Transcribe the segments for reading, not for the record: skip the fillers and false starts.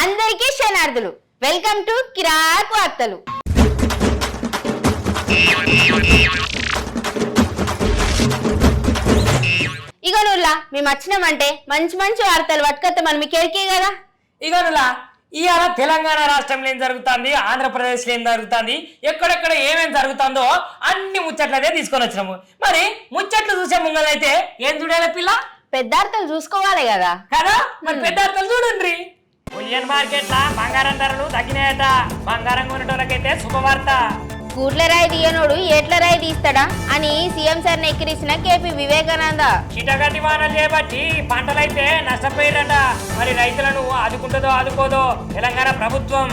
అందరికీ శనార్థులు. Welcome to కిరాక్ వార్తలు. ఇగోనుల్లా మేము వచ్చినామంటే మంచి మంచి వార్తలు పట్టుకొస్తే మనం మీకు ఎరికే కదా. ఇగోనులా ఇవాళ తెలంగాణ రాష్ట్రంలో ఏం జరుగుతుంది, ఆంధ్రప్రదేశ్లో ఏం జరుగుతుంది, ఎక్కడెక్కడ ఏమేమి జరుగుతుందో అన్ని ముచ్చట్లదే తీసుకొని వచ్చినాము. మరి ముచ్చట్లు చూసే ముంగలైతే ఏం చూడాలి పిల్ల? పెద్దార్థాలు చూసుకోవాలి కదా కదా. మరి పెద్దార్థాలు చూడండి. ఉయ్యన్ మార్కెట్ లా బంగారం ధరలు తగ్గినాయట. బంగారం కొనేటోళ్ళకైతే శుభవార్త. కూట్ల రాయి తీయనోడు ఏట్ల రాయి తీస్తాడా అని సీఎం సార్ ఎక్కిరిసిన కేపీ వివేకానంద. చిటగడ్డి వానలు చేపట్టి పంటలైతే నష్టపోయారట. మరి రైతులను ఆదుకుంటుందో ఆదుకోదో తెలంగాణ ప్రభుత్వం.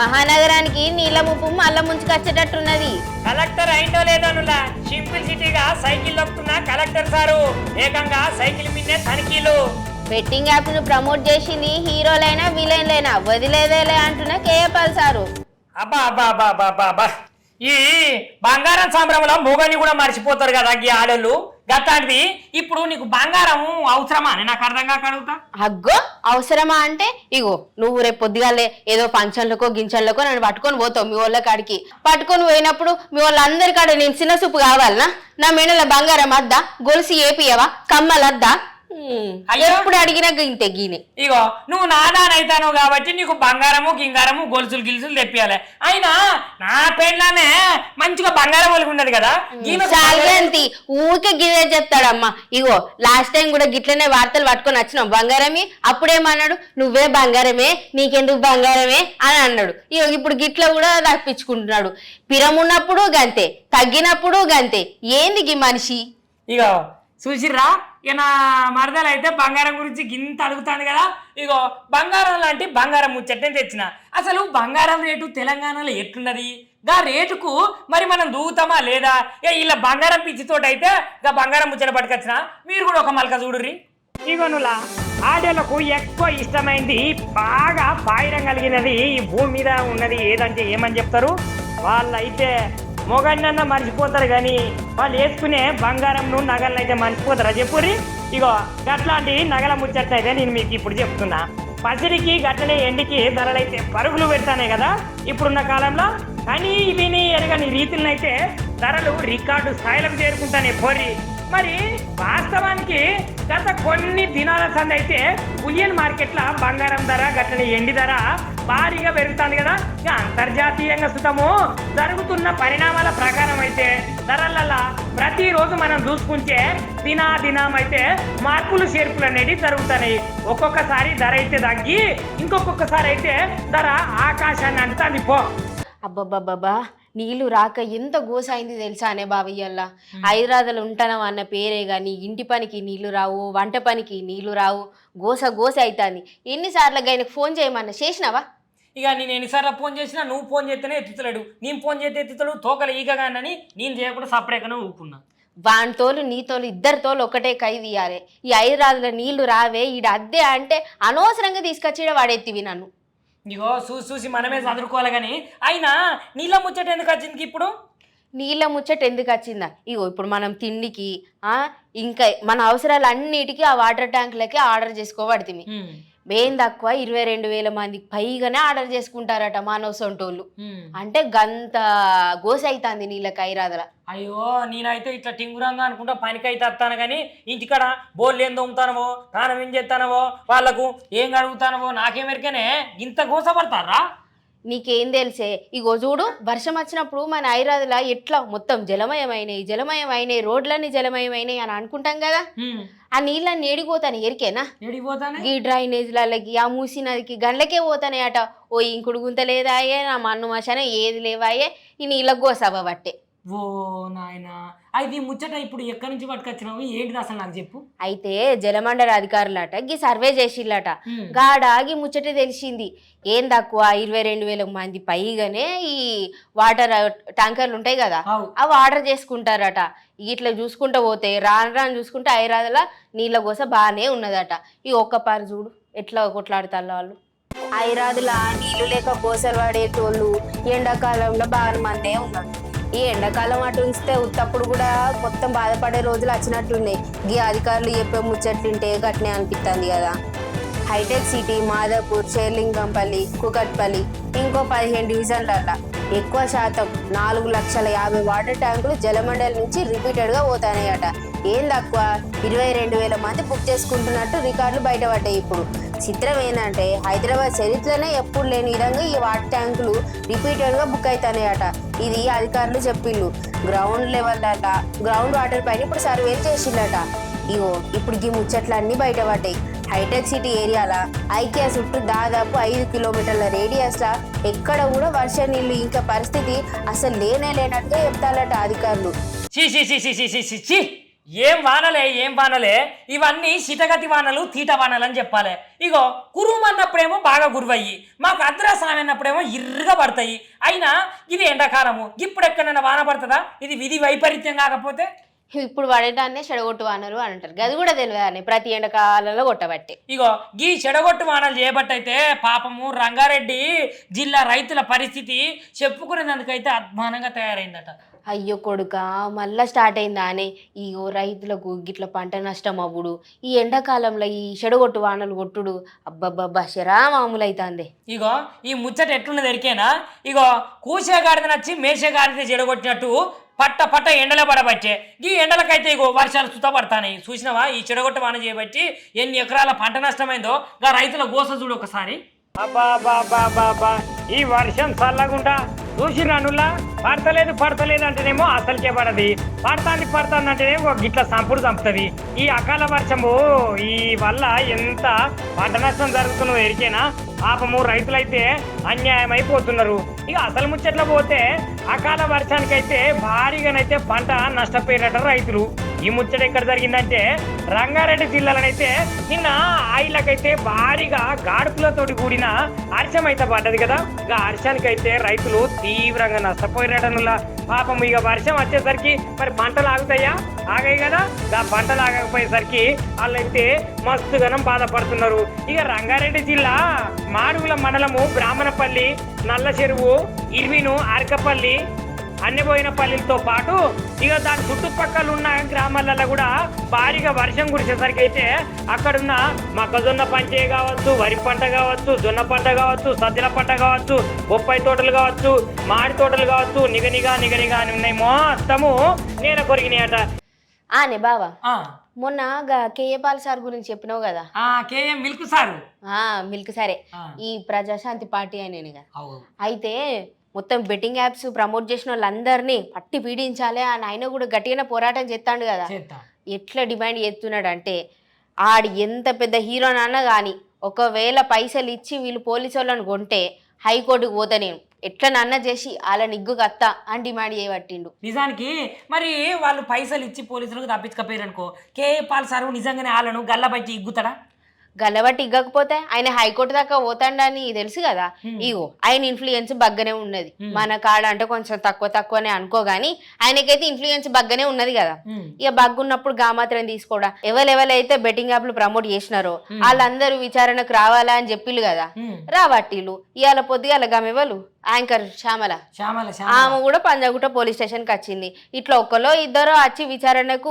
మహానగరానికి నీళ్ల ముప్పు మళ్ళా ముంచుకొచ్చేటట్టున్నది. కలెక్టర్ అయిందో లేదనులా సింపుల్ సిటీగా సైకిల్ దొక్కుతున్న కలెక్టర్ సారు ఏకంగా సైకిల్ మీదే తనిఖీలు. బెట్టింగ్ యాప్ ను ప్రమోట్ చేసింది హీరోలైనా విలన్లైనా వదిలేదేలే అంటున్న కేఏపాల్ సారు. అబ్బా అబ్బా అబ్బా అబ్బా అబ్బా అబ్బా ఈ బంగారం సంబరంలో మొగని కూడా మర్చిపోతారు కదా ఈ ఆడోళ్ళు. గతాంటిది ఇప్పుడు నీకు బంగారం అవసరమా అని నాకు అర్థం కాక అడుగుతా. అగ్గో అవసరమా అంటే ఇగో నువ్వు రేపు పొద్దుగాలే ఏదో ఫంక్షన్లకో గించన్లకో నన్ను పట్టుకొని పోతావు మీ వాళ్ళ కాడికి. పట్టుకొని పోయినప్పుడు మీ వాళ్ళందరి కాడ నేను చిన్న సూపు కావాలనా? నా మెడల బంగారం అద్దా, గొలుసు ఏపియవా, కమ్మలద్దా? ఎప్పుడు అడిగినా ఇంతే గీనే. ఇగో నువ్వు నాదానైతాను కాబట్టి నీకు బంగారము గింగారము గొలుసులు గిలుసులు తెప్పియాలి. అయినా నా పెళ్ళానే మంచిగా బంగారం ఒలిగి ఉన్నది కదా. చాలంతి ఊరికే గిదే చెప్తాడమ్మా. ఇగో లాస్ట్ టైం కూడా గిట్లనే వార్తలు పట్టుకొని వచ్చినాం బంగారమే. అప్పుడేమన్నాడు, నువ్వే బంగారమే నీకెందుకు బంగారమే అని అన్నాడు. ఇగో ఇప్పుడు గిట్ల కూడా తప్పించుకుంటున్నాడు. పిరమున్నప్పుడు గంతే, తగ్గినప్పుడు గంతే. ఏంది గీ మనిషి? ఇగో చూసిర్రా ఇక నా మరదలు అయితే బంగారం గురించి గింత అడుగుతాను కదా. ఇగో బంగారం లాంటి బంగారం ముచ్చట్నే తెచ్చిన. అసలు బంగారం రేటు తెలంగాణలో ఎట్లున్నది, గా రేటుకు మరి మనం దూగుతామా లేదా? ఇలా బంగారం పిచ్చితోటి అయితే గా బంగారం ముచ్చట పట్టుకొచ్చిన. మీరు కూడా ఒక మలక చూడుర్రి. ఇగోనులా ఆడోళ్ళకు ఎక్కువ ఇష్టమైంది బాగా పాయిరం కలిగినది ఈ భూమి మీద ఉన్నది ఏదంటే ఏమని చెప్తారు? వాళ్ళైతే మొగన్నన్న మర్చిపోతారు కానీ వాళ్ళు వేసుకునే బంగారంను నగలను అయితే మర్చిపోతారా చెప్పుర్రి. ఇగో గట్లాంటి నగల ముచ్చట్లు అయితే నేను మీకు ఇప్పుడు చెప్తున్నా. పసిడికి గట్లనే ఎండికి ధరలైతే పరుగులు పెడతానే కదా ఇప్పుడున్న కాలంలో. కానీ విని ఎరగని రీతులనైతే ధరలు రికార్డు స్థాయిలకు చేరుకుంటానే పోరి. మరి వాస్తవానికి గత కొన్ని దినాల సంది అయితే ఉలియన్ మార్కెట్ల బంగారం ధర గట్లనే ఎండి ధర భారీగా పెరుగుతుంది కదా. ఇక అంతర్జాతీయంగా సుతము జరుగుతున్న పరిణామాల ప్రకారం అయితే ధరలల్లా ప్రతిరోజు మనం చూసుకుంటే దినాదినం అయితే మార్పులు చేర్పులు అనేవి జరుగుతున్నాయి. ఒక్కొక్కసారి ధర అయితే తగ్గి ఇంకొకసారి అయితే ధర ఆకాశాన్ని అంటుంది పో. అబ్బబ్బబ్బబ్బా నీళ్లు రాక ఎంత గోసైంది తెలుసా అనే బావయ్యల్లా. హైదరాబాద్లో ఉంటాను అన్న పేరే గాని ఇంటి పనికి నీళ్లు రావు, వంట పనికి నీళ్లు రావు, గోస గోస అవుతుంది. ఎన్నిసార్లు ఆయనకు ఫోన్ చేయమన్నా చేసినావా? ఇక నేను ఎన్నిసార్లు ఫోన్ చేసినా నువ్వు ఫోన్ చేస్తేనే ఎత్తుతలేడు, నేను ఫోన్ చేస్తే ఎత్తుతాడు. తోకలు ఈగగానని నేను చేయకుండా సపరేట్గానే ఊరుకున్నా. వాని తోలు నీ తోలు ఇద్దరు తోలు ఒకటే కై తీయాలి. ఈ హైదరాబాద్లో నీళ్లు రావే ఈడ అద్దే అంటే అనవసరంగా తీసుకొచ్చేడ వాడెత్తివి నన్ను. ఇగో చూసి చూసి మనమే చదువుకోవాలి కానీ అయినా నీళ్ళ ముచ్చట ఎందుకు వచ్చింది ఇప్పుడు? నీళ్ళ ముచ్చట ఎందుకు వచ్చిందా? ఇగో ఇప్పుడు మనం తిండికి ఇంకా మన అవసరాలు అన్నిటికీ ఆ వాటర్ ట్యాంకులకి ఆర్డర్ చేసుకోబడుతుంది. ఏం తక్కువ 22,000 మందికి పైగానే ఆర్డర్ చేసుకుంటారట మానవ సొంటోళ్ళు. అంటే గంత గోస అవుతుంది నీళ్ళకి హైదరాబాద్ల. అయ్యో నేనైతే ఇట్లా టింగురంగా అనుకుంటా పనికైతే వస్తాను కానీ ఇంటికాడ బోర్లు ఏం తోముతానవో తానం ఏం చేస్తానవో వాళ్ళకు ఏం కడుగుతానవో నాకేమెరికనే ఇంత గోస పడతారా? నీకేం తెలిసే? ఇగో చూడు వర్షం వచ్చినప్పుడు మన హైదరాబాద్లో ఎట్లా మొత్తం జలమయమైనాయి రోడ్లన్నీ జలమయమైనాయి అని అనుకుంటాం కదా. ఆ నీళ్ళని ఏడిపోతాను ఎరికేనా? ఈ డ్రైనేజ్లకి ఆ మూసి నదికి గండ్లకే పోతానే అట. ఓ ఇంకుడు గుంత లేదాయే, నా మన్ను మశాన ఏది లేవాయే, ఈ నీళ్ళకు గోసవ బట్టే. ఓ నాయనా, అయితే ఈ ముచ్చట ఇప్పుడు ఎక్కడి నుంచి పట్టుకొచ్చినావు, ఏంటిది అసలు నాకు చెప్పు. అయితే జలమండలి అధికారులట గీ సర్వే చేసిల్లట. గాడాగి ముచ్చట తెలిసింది. ఏం తక్కువ 22,000 మంది పైగానే ఈ వాటర్ ట్యాంకర్లు ఉంటాయి కదా అవి ఆర్డర్ చేసుకుంటారట. ఇట్లా చూసుకుంటూ పోతే రాను చూసుకుంటే హైదరాబాద్లో నీళ్ళ గోస బాగానే ఉన్నదట. ఈ ఒక్క పారి చూడు ఎట్లా కొట్లాడుతారు వాళ్ళు. హైదరాబాద్లో నీళ్లు లేక గోసలు పడేటోళ్ళు ఎండాకాలంలో బాగా మందే ఉన్నారు. ఈ ఎండాకాలం అటు ఉంచితే ఉత్తప్పుడు కూడా మొత్తం బాధపడే రోజులు వచ్చినట్లున్నాయి. ఈ అధికారులు చెప్పే ముచ్చట్లుంటే గట్నే అనిపిస్తుంది కదా. హైటెక్ సిటీ, మాదాపూర్, షేర్లింగంపల్లి, కుకట్పల్లి ఇంకో 15 డివిజన్లల్లో ఎక్కువ శాతం 4,50,000 వాటర్ ట్యాంకులు జలమండలి నుంచి రిపీటెడ్గా పోతాయట. ఏం తక్కువ 22,000 మంది బుక్ చేసుకుంటున్నట్టు రికార్డులు బయటపడ్డాయి. ఇప్పుడు చిత్రం ఏంటంటే హైదరాబాద్ చరిత్రనే ఎప్పుడు లేని విధంగా ఈ వాటర్ ట్యాంకులు రిపీటెడ్గా బుక్ అవుతాయట. ఇది అధికారులు చెప్పిళ్ళు. గ్రౌండ్ లెవెల్ అట, గ్రౌండ్ వాటర్ పైన ఇప్పుడు సర్వేలు చేసిండట. ఇగో ఇప్పుడు ఈ ముచ్చట్లన్నీ బయటపడ్డాయి. హైటెక్ సిటీ ఏరియాల ఐకియా చుట్టూ దాదాపు 5 కిలోమీటర్ల రేడియస్లా ఎక్కడ కూడా వర్ష నీళ్లు ఇంకా పరిస్థితి అసలు లేనట్టుగా చెప్తారట అధికారులు. ఏం వానలే ఇవన్నీ శితగతి వానలు, తీట వానలు అని చెప్పాలి. ఇగో కురుము అన్నప్పుడేమో బాగా గురువయ్యి, మాకు అద్రాసనం అన్నప్పుడేమో ఇర్రగా పడతాయి. అయినా ఇది ఎండాకాలము, ఇప్పుడు ఎక్కడైనా వాన పడుతుందా? ఇది విధి వైపరీత్యం కాకపోతే ఇప్పుడు పడేటాన్నే చెడగొట్టు వానలు అని అంటారు. అది కూడా తెలియదు ప్రతి ఎండాకాలంలో కొట్టబట్టి. ఇగో గీ చెడగొట్టు వానలు చేయబట్టయితే పాపము రంగారెడ్డి జిల్లా రైతుల పరిస్థితి చెప్పుకునేందుకైతే అధ్వానంగా తయారైందట. అయ్యో కొడుక, మళ్ళా స్టార్ట్ అయిందా అని. ఇగో రైతులకు గిట్ల పంట నష్టం అవ్వుడు, ఈ ఎండాకాలంలో ఈ చెడగొట్టు వానలు కొట్టుడు అబ్బబ్బబ్బా శరా మామూలు అవుతుంది. ఇగో ఈ ముచ్చట ఎట్లున్నది ఎరికేనా? ఇగో కూసేగాడిద నచ్చి మేసేగాడిద చెడగొట్టినట్టు పట్ట ఎండలే పడబట్టే ఈ ఎండలకైతే ఇగో వర్షాలు సుతపడతాయి. చూసినావా ఈ చెడగొట్టు వాన చేయబట్టి ఎన్ని ఎకరాల పంట నష్టమైందో గా రైతుల గోస చూడు ఒకసారి. ఈ వర్షం చల్లగుంటా చూసిరానులా పడతలేదు అంటేనేమో అసలుకే పడది, పడుతుంది అంటేనేమో గిట్ల సంపుడు చంపుతుంది. ఈ అకాల వర్షము ఈ వల్ల ఎంత పంట నష్టం జరుగుతుందో ఎరికేనా? పాపము రైతులైతే అన్యాయం అయిపోతున్నారు. ఇక అసలు ముచ్చట్ల పోతే అకాల వర్షానికైతే భారీగానైతే పంట నష్టపోయినట్టు రైతులు. ఈ ముచ్చట ఎక్కడ జరిగిందంటే రంగారెడ్డి జిల్లాలోనైతే నిన్న ఆయిలకైతే భారీగా గాడుపులతోటి కూడిన వర్షం అయితే పడ్డది కదా. ఇక వర్షానికైతే రైతులు తీవ్రంగా నష్టపోయినట్టులా. పాపం ఇక వర్షం వచ్చేసరికి మరి పంటలు ఆగుతాయా? ఆగాయి కదా. ఇక పంటలు ఆగకపోయేసరికి వాళ్ళైతే మస్తుగానం బాధపడుతున్నారు. ఇక రంగారెడ్డి జిల్లా మాడుగుల మండలము బ్రాహ్మణపల్లి, నల్ల చెరువు, ఇర్విను, అరకపల్లి, అన్నెపోయినపల్లితో పాటు ఇక దాని చుట్టుపక్కల ఉన్న గ్రామాలలో కూడా భారీగా వర్షం కురిసేసరికి అయితే అక్కడున్న మొక్కజొన్న పంచే కావచ్చు, వరి పంట కావచ్చు, జొన్న పంట కావచ్చు, సజ్జల పంట కావచ్చు, బొప్పాయి తోటలు కావచ్చు, మాడి తోటలు కావచ్చు, నిగనిగా అని ఉన్నాయి. మొత్తము నేల కొరిగినాయట. ఆనే బావా, మొన్న కేఏపాల్ సార్ గురించి చెప్పినావు కదా. మిల్క్ సారు మిల్క్ సారే ఈ ప్రజాశాంతి పార్టీ అయినా అయితే మొత్తం బెట్టింగ్ యాప్స్ ప్రమోట్ చేసిన వాళ్ళందరినీ పట్టి పీడించాలి అని ఆయన కూడా గట్టిగానే పోరాటం చేస్తాడు కదా. ఎట్లా డిమాండ్ చేస్తున్నాడు అంటే ఆడు ఎంత పెద్ద హీరోనన్నా కానీ ఒకవేళ పైసలు ఇచ్చి వీళ్ళు పోలీసు వాళ్ళని కొంటే హైకోర్టుకు పోతా నేను ఎట్లనన్నా చేసి వాళ్ళ నిగ్గు కత్తా అని డిమాండ్ చేయబట్టిండు. నిజానికి మరి వాళ్ళు పైసలు ఇచ్చి పోలీసులకు తప్పించకపోయారు అనుకో, కేఏపాల్ సారు నిజంగానే వాళ్ళను గల్లబట్టి ఇగ్గుతాడా? గల్లబట్టి ఇగ్గకపోతే ఆయన హైకోర్టు దాకా పోతాడని తెలుసు కదా. ఇగో ఆయన ఇన్ఫ్లుయెన్స్ బగ్గనే ఉన్నది. మన కాడ అంటే కొంచెం తక్కువనే అనుకోగాని ఆయనకైతే ఇన్ఫ్లుయెన్స్ బగ్గనే ఉన్నది కదా. ఇక బగ్గున్నప్పుడు మాత్రం తీసుకోవడా. ఎవరెవరైతే బెట్టింగ్ యాప్లు ప్రమోట్ చేసినారో వాళ్ళందరూ విచారణకు రావాలా అని చెప్పిళ్ళు కదా. రావట్టిలు ఇవాళ పొద్దుగాల గమెవలు యాంకర్ శ్యామల ఆమె కూడా పంజాగుట్ట పోలీస్ స్టేషన్ కి వచ్చింది. ఇట్లా ఒక్కలో ఇద్దరు వచ్చి విచారణకు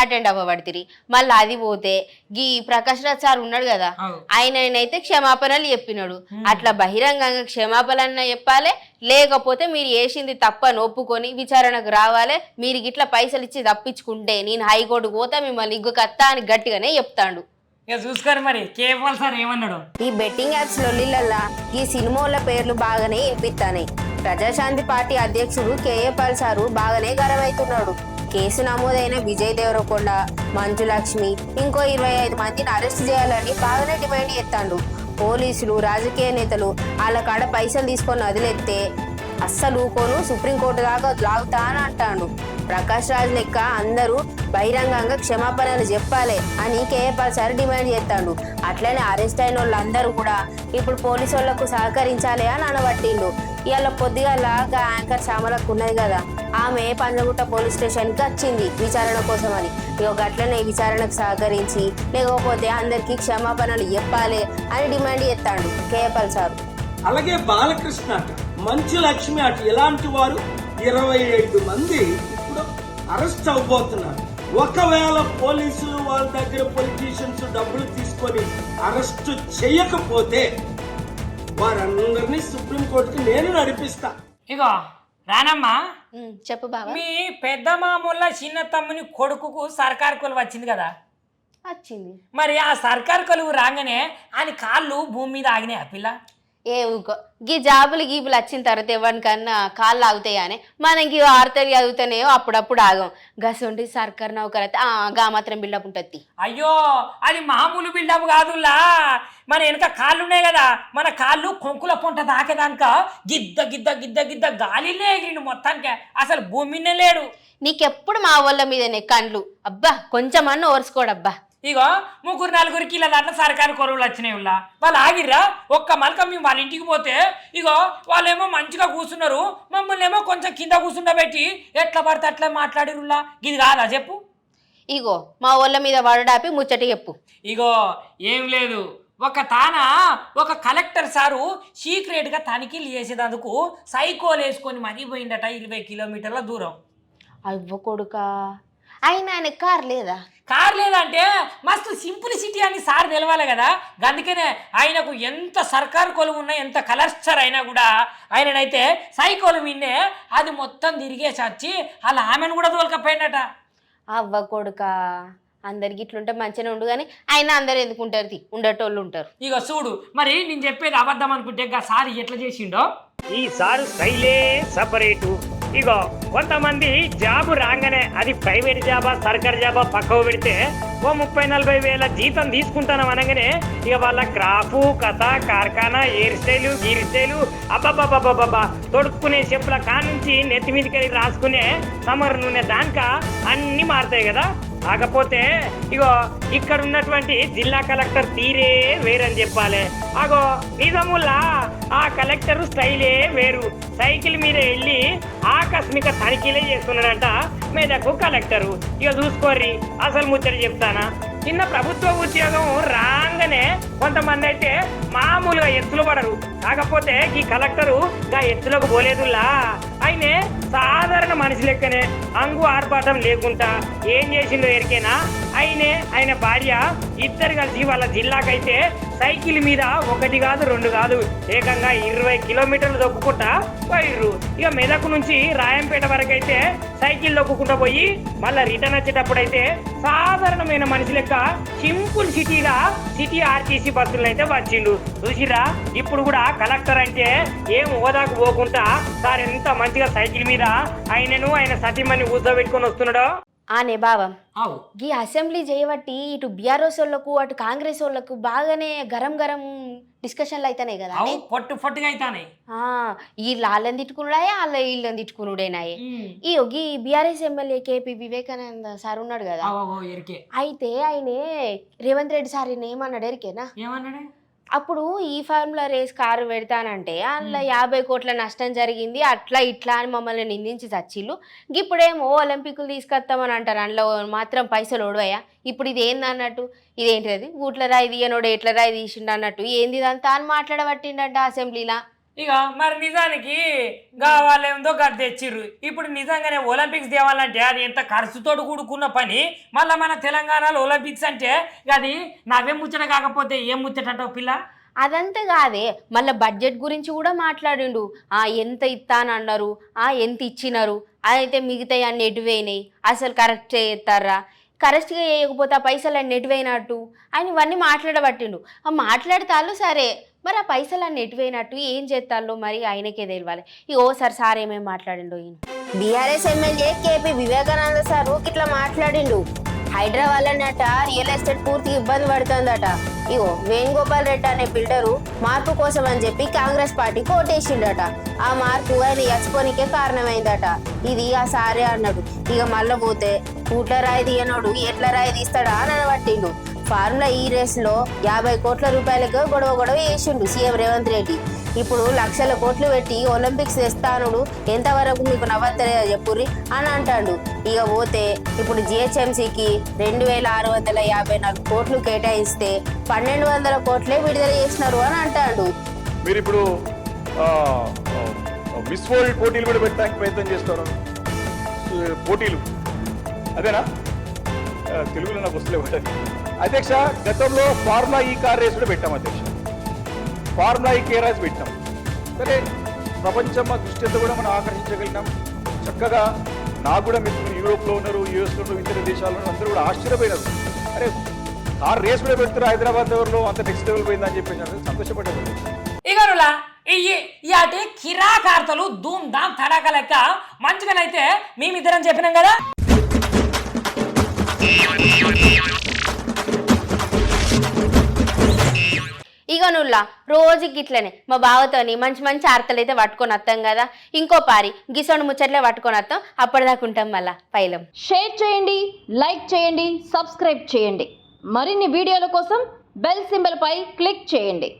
అటెండ్ అవ్వబడితిరి. మళ్ళీ అది పోతే గీ ప్రకాష్ రాజ్ సార్ ఉన్నాడు కదా, ఆయనైతే క్షమాపణలు చెప్పినాడు. అట్లా బహిరంగంగా క్షమాపణలు చెప్పాలి, లేకపోతే మీరు వేసింది తప్పని ఒప్పుకొని విచారణకు రావాలి. మీరు గిట్లా పైసలు ఇచ్చి తప్పించుకుంటే నేను హైకోర్టుకు పోతా, మిమ్మల్ని ఇగ్గు కత్తా అని గట్టిగానే చెప్తాడు. చూసుకోరు మరి కేపాల్ సార్ ఏమన్నాడు. ఈ బెట్టింగ్ యాప్స్ లొల్లిలల్లా ఈ సినిమాల పేర్లు బాగానే వినిపిస్తాయి. ప్రజాశాంతి పార్టీ అధ్యక్షుడు కేఏపాల్ సారు బాగానే గరమవుతున్నాడు. కేసు నమోదైన విజయ్ దేవరకొండ, మంజు లక్ష్మి ఇంకో 25 మందిని అరెస్ట్ చేయాలని బాగానే డిమాండ్ చేస్తాడు. పోలీసులు, రాజకీయ నేతలు వాళ్ళ కాడ పైసలు తీసుకొని వదిలేస్తే అస్సలు ఊకోను, సుప్రీంకోర్టు దాకా లాగుతా అని అంటాడు. ప్రకాష్ రాజ్ లెక్క అందరూ బహిరంగంగా క్షమాపణలు చెప్పాలి అని కేఏపాల్ సార్ డిమాండ్ చేస్తాడు. అట్లనే అరెస్ట్ అయిన వాళ్ళందరూ కూడా ఇప్పుడు పోలీసు వాళ్లకు సహకరించాలి అని అనబట్టిండు. ఇవాళ పొద్దుగాల యాంకర్ శ్యామలకు ఉన్నది కదా, ఆమె పంజగుట్ట పోలీస్ స్టేషన్కి వచ్చింది విచారణ కోసం అని. ఇక అట్లనే విచారణకు సహకరించి లేకపోతే అందరికీ క్షమాపణలు చెప్పాలి అని డిమాండ్ చేస్తాడు కేఏపాల్ సార్. అలాగే బాలకృష్ణ అట, మంచు లక్ష్మి అట, ఇలాంటి వారు 25 మంది ఇప్పుడు అరెస్ట్ అవబోతున్నారు. ఒకవేళ పోలీసులు వాళ్ళ దగ్గర పొలిటీషియన్స్ డబ్బులు తీసుకు తీసుకొని అరెస్టు చేయకపోతే వారందరినీ సుప్రీంకోర్టుకి నేను నడిపిస్తా. ఇగో రానమ్మా, చెప్పు బావా. మీ పెద్ద మామూల చిన్న తమ్ముని కొడుకుకు సర్కార్ కొలువు వచ్చింది కదా, వచ్చింది. మరి ఆ సర్కార్ కొలువు రాగానే ఆయన కాళ్ళు భూమి మీద ఆగినాయి. ఆ పిల్ల ఏ ఊకో, గీ జాబులు గీబులు వచ్చిన తర్వాత ఎవరికన్నా కాళ్ళు ఆగుతాయి అని మనకి ఆర్తలు చదువుతానే అప్పుడప్పుడు ఆగం. గసంటి సర్కార్ నౌకర్ అయితే గా మాత్రం బిల్డప్ ఉంటుంది. అయ్యో అది మామూలు బిల్డప్ కాదులా, మన వెనక కాళ్ళు ఉన్నాయి కదా, మన కాళ్ళు కొంకుల పొంట దాకేదానిక గిద్ద గిద్ద గిద్ద గిద్ద గాలిలే ఎగిరిండు మొత్తానికి, అసలు భూమినే లేడు. నీకెప్పుడు మా వాళ్ళ మీదనే కండ్లు. అబ్బా కొంచెం అన్న ఓర్చుకోడబ్బా. ఇగో 3-4 కిలో దాంట్లో సర్కారు కొలువులు వచ్చినాయి. వాళ్ళు ఆగిర్రా ఒక్క మలక మేము వాళ్ళ ఇంటికి పోతే ఇగో వాళ్ళేమో మంచిగా కూర్చున్నారు, మమ్మల్ని ఏమో కొంచెం కింద కూర్చుండబెట్టి ఎట్లా పడితే అట్లా మాట్లాడిరులా. ఇది కాదా చెప్పు? ఇగో మా వాళ్ళ మీద వడడాపి ముచ్చట చెప్పు. ఇగో ఏం లేదు, ఒక కలెక్టర్ సారు సీక్రెట్గా తనిఖీలు చేసేందుకు సైకోలు వేసుకొని మరీ పోయిందట 20 కిలోమీటర్ల దూరం. అవ్వ కొడుకా, అయినా ఆయన కార్ లేదా? కార్ లేదంటే మస్తు సింప్లిసిటీ అని సార్ తెలవాలి కదా, అందుకనే ఆయనకు ఎంత సర్కారు కొలువు ఉన్నా ఎంత కలర్స్టర్ అయినా కూడా ఆయననైతే సైకోలు విన్నే అది మొత్తం తిరిగేసి వచ్చి అలా ఆమెను కూడా తోలకపోయినట. అవ్వ కొడుకా, అందరికి ఇట్లుంటే మంచిగా ఉండు కానీ ఆయన అందరు ఎందుకుంటారు, ఉండేటోళ్ళు ఉంటారు. ఇక చూడు, మరి నేను చెప్పేది అబద్ధం అనుకుంటే సార్ ఎట్లా చేసిండో. ఈ సారు స్టైలే సపరేటు. ఇగో కొంతమంది జాబు రాగానే అది ప్రైవేట్ జాబా సర్కారు జాబా పక్కకు పెడితే ఓ 30-40 వేల జీతం తీసుకుంటాను అనగానే ఇక వాళ్ళ క్రాఫు కథ కార్ఖానా హెయిర్ స్టైలు గీర్ స్టైలు అబ్బాబ్బాబ్బాబ్బా తొడుక్కునే చెప్పుల కానుంచి నెత్తి మీదకి రాసుకునే సమర్ నూనె దానిక అన్నీ మారుతాయి కదా. కాకపోతే ఇగో ఇక్కడ ఉన్నటువంటి జిల్లా కలెక్టర్ తీరే వేరని చెప్పాలి. అగో నిజముల్లా ఆ కలెక్టర్ స్టైలే వేరు. సైకిల్ మీద వెళ్ళి ఆకస్మిక తనిఖీలే చేస్తున్నాడంట మెదకు కలెక్టరు. ఇక చూసుకోర్రి అసలు ముచ్చట చెప్తానా. చిన్న ప్రభుత్వ ఉద్యోగం రాగానే కొంతమంది అయితే మామూలుగా ఎత్తులు పడరు. కాకపోతే ఈ కలెక్టరు గా ఎత్తులకు పోలేదులా, ఆయనే సాధారణ మనిషి లెక్కనే అంగు ఆర్భాటం లేకుండా ఏం చేసిందో ఎరికేనా. ఆయన భార్య ఇద్దరు కలిసి వాళ్ళ జిల్లాకైతే సైకిల్ మీద 1 కాదు 2 కాదు ఏకంగా 20 కిలోమీటర్లు దొక్కుకుంటా పోయిర్రు. ఇక మెదక్ నుంచి రాయంపేట వరకు అయితే సైకిల్ దొక్కుకుంటా పోయి మళ్ళీ రిటర్న్ వచ్చేటప్పుడు అయితే సాధారణమైన మనిషి లెక్క సింపుల్ సిటీ ఆర్టీసీ బస్సులను అయితే వచ్చిండు. చూసిరా, ఇప్పుడు కూడా కలెక్టర్ అంటే ఏం హోదాకు పోకుండా సార్ ఎంత మంచిగా సైకిల్ మీద ఆయనను ఆయన సతీమణి కూర్చోబెట్టుకొని వస్తున్నాడో. ఆనే బావం, ఈ అసెంబ్లీ చేయబట్టి ఇటు బీఆర్ఎస్ వాళ్ళకు అటు కాంగ్రెస్ వాళ్ళకు బాగానే గరం డిస్కషన్లు అయితేనే కదా, పొట్టుగా అయితానే. వీళ్ళు వాళ్ళని తిట్టుకున్నాడే వాళ్ళ వీళ్ళని తిట్టుకున్నాడేనాయే. ఈ BRS MLA KP Vivekananda sir ఉన్నాడు కదా, అయితే ఆయనే రేవంత్ రెడ్డి సార్ ఏమన్నాడు ఎరికేనా? ఏమన్నాడు? అప్పుడు ఈ ఫార్ములా రేస్ కారు పెడతానంటే అందులో 50 కోట్ల నష్టం జరిగింది అట్లా ఇట్లా అని మమ్మల్ని నిందించి చచ్చిళ్ళు. ఇప్పుడేమో ఒలింపిక్లు తీసుకొస్తామని అంటారు, అందులో మాత్రం పైసలు ఓడవయా. ఇప్పుడు ఇది ఏంది అన్నట్టు, ఇదేంటిది గూట్ల రాయి తీయనోడు ఎట్ల రాయి తీసిండు అన్నట్టు ఏంది ఇదంతా అని మాట్లాడబట్టిండంట అసెంబ్లీలా. ఇక మరి నిజానికి వాళ్ళేందో గడి తెచ్చిర్రు. ఇప్పుడు నిజంగానే ఒలింపిక్స్ తేవాలంటే అది ఎంత ఖర్చుతో కూడుకున్న పని. మళ్ళీ మన తెలంగాణలో ఒలింపిక్స్ అంటే అది నవ్వే ముచ్చట కాకపోతే ఏం ముచ్చటంటావు పిల్ల? అదంతా కాదే, మళ్ళీ బడ్జెట్ గురించి కూడా మాట్లాడిండు. ఎంత ఇస్తానన్నారు, ఎంత ఇచ్చినారు, అదైతే మిగతాయి అన్ని ఎటువైనాయి, అసలు కరెక్ట్ చేస్తారా, కరెక్ట్గా చేయకపోతే ఆ పైసలు అన్ని ఎటువైనట్టు ఆయన ఇవన్నీ మాట్లాడబట్టిండు. మాట్లాడతాళ్ళు సరే, మరి ఆ పైసలు అన్ని ఎటువైనట్టు ఏం చేస్తాళ్ళు మరి ఆయనకే తెలియాలి. ఓసారి సార్ ఏమేమి మాట్లాడిండు. ఈయన BRS MLA KP Vivekananda sir ఇట్లా మాట్లాడిండు. హైదరాబాద్ అన్నట రియల్ ఎస్టేట్ పూర్తిగా ఇబ్బంది పడుతుందట. వేణుగోపాల్ రెడ్డి అనే బిల్డరు మార్పు కోసం అని చెప్పి కాంగ్రెస్ పార్టీ ఓటేసిండట. ఆ మార్పు ఆయన యచ్చుకోనికే కారణమైందట. ఇది ఆ సారే అన్నాడు. ఇక మళ్ళీ పోతే కూట్ల రాయి తీయనోడు ఎట్ల రాయి తీస్తాడా అని అనబట్టిండు. ఫార్ములా ఈ రేస్లో 50 కోట్ల రూపాయలకు గొడవ చేసిండు సీఎం రేవంత్ రెడ్డి. ఇప్పుడు లక్షల కోట్లు పెట్టి ఒలింపిక్స్ తెస్తానుడు ఎంతవరకు మీకు నవ్వత్తలేదా చెప్పుర్రి అని అంటాడు. ఇక పోతే ఇప్పుడు జిహెచ్ఎంసీకి 2654 కోట్లు కేటాయిస్తే 1200 కోట్లే విడుదల చేసినారు అని అంటాడు. మీరు ఇప్పుడు మిస్ వరల్డ్ పోటీలు కూడా పెట్టడానికి ప్రయత్నం చేస్తారు. పోటీలు అదేనా? తెలుగులో నాకు వస్తలేవు. అధ్యక్ష, గతంలో ఫార్ములా ఈ కార్ రేస్ కూడా పెట్టాం అధ్యక్ష. ఫార్ములా ఈ కేర్ రేస్ పెట్టాం. సరే, ప్రపంచం దృష్టి అంతా కూడా మనం ఆకర్షించగలిగినాం. చక్కగా నాకు కూడా మిత్రులు యూరోప్లో ఉన్నారు, యూఎస్లో ఉన్నారు, ఇతర దేశాల్లో ఉన్నారు, అందరూ కూడా ఆశ్చర్యపోయినారు. అరే, కార్ రేస్ కూడా పెడుతున్నారు హైదరాబాద్ లో, అంత నెక్స్ట్ లెవెల్ పోయిందని చెప్పేసి సంతోషపడ్డారు. ఇగరులా ఇయాటి కిరాకార్తలు ధూమ్ ధామ్ తడాక లెక్క మంచిగానైతే మేమిద్దరం చెప్పినాం కదా. ఇక నువ్వులా రోజుకి ఇట్లనే మా బావతోని మంచి మంచి ఆర్తలు అయితే పట్టుకొని వస్తాం కదా. ఇంకో పారి గిసోని ముచ్చట్లే పట్టుకొని వస్తాం. అప్పటిదాకా ఉంటాం మళ్ళా పైలం. షేర్ చేయండి, లైక్ చేయండి, సబ్స్క్రైబ్ చేయండి. మరిన్ని వీడియోల కోసం బెల్ సింబల్ పై క్లిక్ చేయండి.